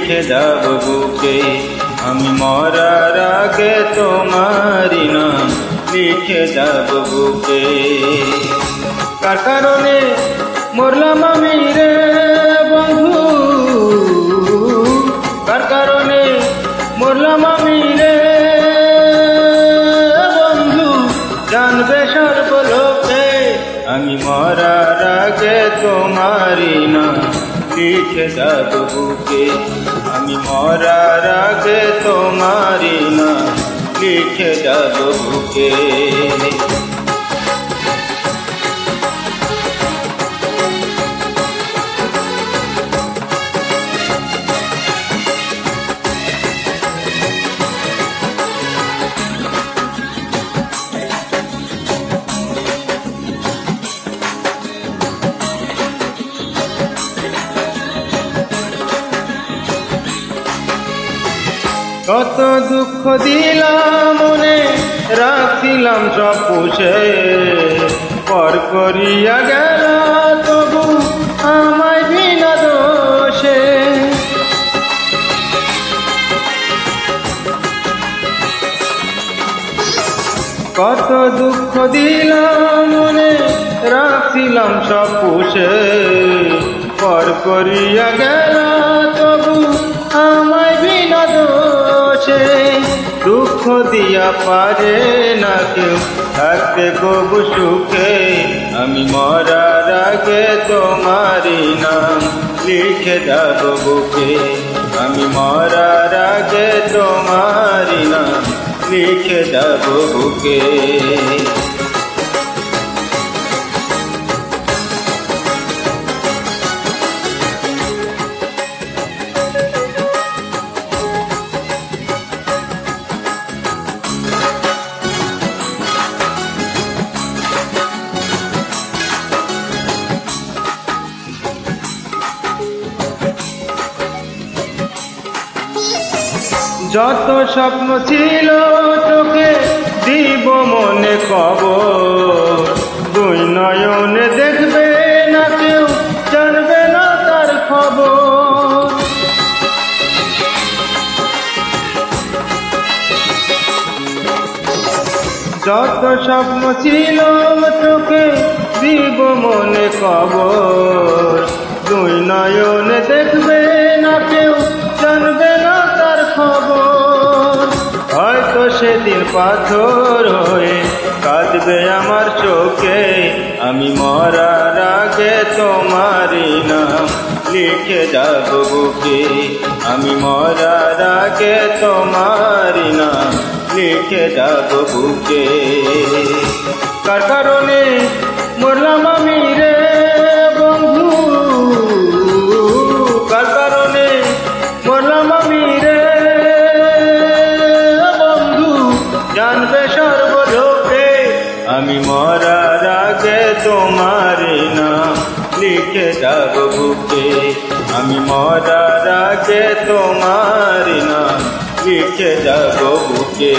লিখে যাব বুকে। আমি মরার আগে তোমারি নাম লিখে যাব বুকে। কার কারণে মরলাম আমি রে বন্ধু, কার কারণে মরলাম আমি রে বন্ধু, জানবে সর্বলোকে। আমি মরার আগে তোমারি নাম লিখে যাব বুকে। আমি মরার আগে তোমারি নাম লিখে যাব বুকে। কত দুঃখ দিলাম মনে, রাখিলাম সব পুষে, পর করিয়া গেল তবু আমায় বিনা দোষে। কত দুঃখ দিলাম মনে, রাখিলাম সব পুষে, পর করিয়া গেল তবু আমায় বিনা দোষে। দুঃখ দিয়া পারে না কেউ থাকতে কবু সুখে। আমি মরার আগে তোমারি নাম লিখে যাব বুকে। আমি মরার আগে তোমারি নাম লিখে যাব বুকে। যত স্বপ্ন ছিল চোখে দিব মনে কবর, দুই নয়নে দেখবে না কেউ, জানবে না তার খবর। যত স্বপ্ন ছিল চোখে দিব মনে কবর, দুই নয়নে দেখবে না কেউ, জানবে না তার খবর। হয়তো সেদিন পাথর হয়ে কাঁদবে আমার চোখে। আমি মরার আগে তোমারি নাম লিখে যাব বুকে। আমি মরার আগে তোমারি নাম লিখে যাব বুকে। কার কারণে মরলাম আমি রে বন্ধু, কার কারণে মরলাম আমি রে বন্ধু, জানবে সর্বলোকে। আমি মরার আগে তোমারি নাম লিখে যাব বুকে। আমি মরার আগে তোমারি নাম লিখে যাব বুকে।